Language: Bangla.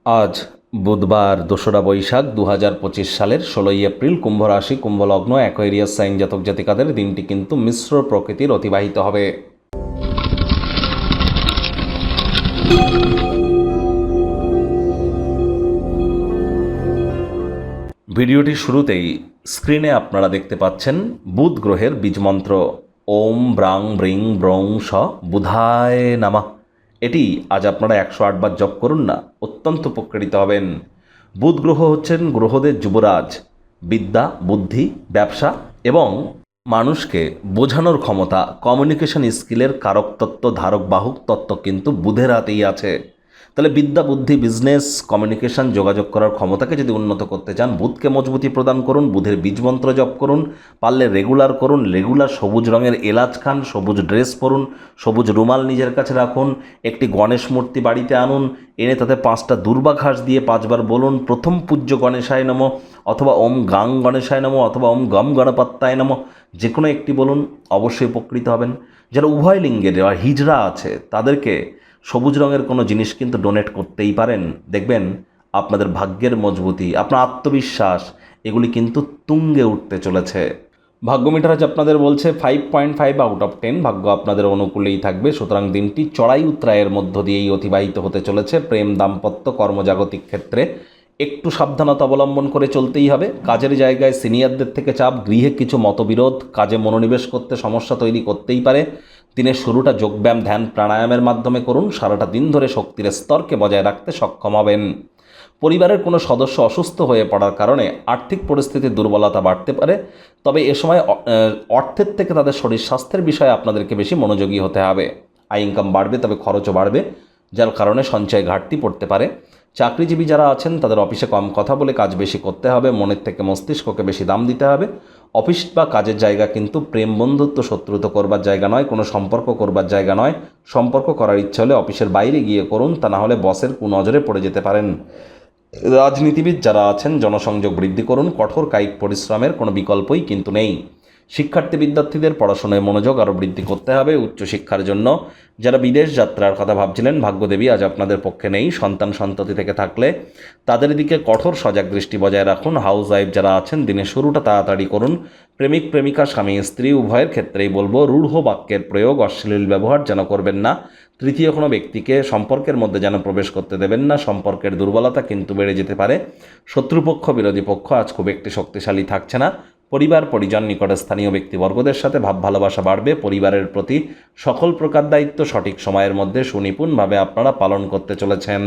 আজ বুধবার ২রা বৈশাখ ২০২৫ সালের ১৬ই এপ্রিল, কুম্ভ রাশি, কুম্ভ লগ্ন, অ্যাকোয়ারিয়াস সাইন জাতক জাতিকাদের দিনটি কিন্তু মিশ্র প্রকৃতির অতিবাহিত হবে। ভিডিওটি শুরুতেই স্ক্রিনে আপনারা দেখতে পাচ্ছেন বুধ গ্রহের বীজমন্ত্র ওম ব্রাং ব্রিং ব্রং স বুধায় নামা। এটি আজ আপনারা ১০৮ বার জপ করুন না, অত্যন্ত উপকৃত হবেন। বুধ গ্রহ হচ্ছেন গ্রহদের যুবরাজ। বিদ্যা, বুদ্ধি, ব্যবসা এবং মানুষকে বোঝানোর ক্ষমতা, কমিউনিকেশন স্কিলের কারক তত্ত্ব, ধারক বাহক তত্ত্ব কিন্তু বুধের হাতেই আছে। তাহলে বিদ্যা, বুদ্ধি, বিজনেস, কমিউনিকেশন, যোগাযোগ করার ক্ষমতাকে যদি উন্নত করতে চান, বুধকে মজবুতি প্রদান করুন, বুধের বীজমন্ত্র জপ করুন, পারলে রেগুলার করুন। রেগুলার সবুজ রঙের এলাচ খান, সবুজ ড্রেস পরুন, সবুজ রুমাল নিজের কাছে রাখুন, একটি গণেশ মূর্তি বাড়িতে আনুন, এনে তাতে 5টা দুর্বা ঘাস দিয়ে 5বার বলুন প্রথম পূজ্য গণেশায় নমঃ, অথবা ওম গাং গণেশায় নমঃ, অথবা ওম গম গণপত্তায় নমঃ, যে কোনো একটি বলুন, অবশ্যই উপকৃত হবেন। যারা উভয় লিঙ্গের বা হিজড়া আছে তাদেরকে সবুজ রঙের কোনো জিনিস কিন্তু ডোনেট করতেই পারেন। দেখবেন আপনাদের ভাগ্যের মজবুতি, আপনার আত্মবিশ্বাস, এগুলি কিন্তু তুঙ্গে উঠতে চলেছে। ভাগ্য মিটার আজ আপনাদের বলছে 5.5 আউট অফ 10, ভাগ্য আপনাদের অনুকূলেই থাকবে। সুতরাং দিনটি চড়াই উত্তরায়ের মধ্য দিয়েই অতিবাহিত হতে চলেছে। প্রেম, দাম্পত্য, কর্মজাগতিক ক্ষেত্রে একটু সাবধানতা অবলম্বন করে চলতেই হবে। কাজের জায়গায় সিনিয়রদের থেকে চাপ, গৃহে কিছু মতবিরোধ, কাজে মনোনিবেশ করতে সমস্যা তৈরি করতেই পারে। দিনের শুরুটা যোগব্যায়াম, ধ্যান, প্রাণায়ামের মাধ্যমে করুন। সারাটা দিন ধরে শক্তির স্তরকে বজায় রাখতে সক্ষম হবেন। পরিবারের কোনো সদস্য অসুস্থ হয়ে পড়ার কারণে আর্থিক পরিস্থিতির দুর্বলতা বাড়তে পারে। তবে এ সময় অর্থের থেকে তাদের শরীর স্বাস্থ্যের বিষয়ে আপনাদেরকে বেশি মনোযোগী হতে হবে। আয় ইনকাম বাড়বে, তবে খরচও বাড়বে, যার কারণে সঞ্চয় ঘাটতি পড়তে পারে। চাকরিজীবী যারা আছেন তাদের অফিসে কম কথা বলে কাজ বেশি করতে হবে, মনের থেকে মস্তিষ্ককে বেশি দাম দিতে হবে। অফিস বা কাজের জায়গা কিন্তু প্রেম, বন্ধুত্ব, শত্রুতা করবার জায়গা নয়, কোনো সম্পর্ক করবার জায়গা নয়। সম্পর্ক করার ইচ্ছা হলে অফিসের বাইরে গিয়ে করুন, তা না হলে বসের কুনজরে পড়ে যেতে পারেন। রাজনীতিবিদ যারা আছেন জনসংযোগ বৃদ্ধি করুন, কঠোর কায়িক পরিশ্রমের কোনো বিকল্পই কিন্তু নেই। শিক্ষার্থী বিদ্যার্থীদের পড়াশোনায় মনোযোগ আরও বৃদ্ধি করতে হবে। উচ্চশিক্ষার জন্য যারা বিদেশ যাত্রার কথা ভাবছিলেন, ভাগ্যদেবী আজ আপনাদের পক্ষে নেই। সন্তান সন্ততি থেকে থাকলে তাদের দিকে কঠোর সজাগ দৃষ্টি বজায় রাখুন। হাউস ওয়াইফ যারা আছেন দিনের শুরুটা তাড়াতাড়ি করুন। প্রেমিক প্রেমিকা, স্বামী স্ত্রী উভয়ের ক্ষেত্রেই বলবো রূঢ় বাক্যের প্রয়োগ, অশ্লীল ব্যবহার যেন করবেন না। তৃতীয় কোনো ব্যক্তিকে সম্পর্কের মধ্যে যেন প্রবেশ করতে দেবেন না। সম্পর্কের দুর্বলতা কিন্তু বেড়ে যেতে পারে। শত্রুপক্ষ, বিরোধী পক্ষ আজ খুব একটি শক্তিশালী থাকছে না। পরিবার, পরিজন, নিকটস্থানীয় ব্যক্তিবর্গদের সাথে ভাব ভালোবাসা বাড়বে। পরিবারের প্রতি সকল প্রকার দায়িত্ব সঠিক সময়ের মধ্যে সুনিপুণভাবে আপনারা পালন করতে চলেছেন।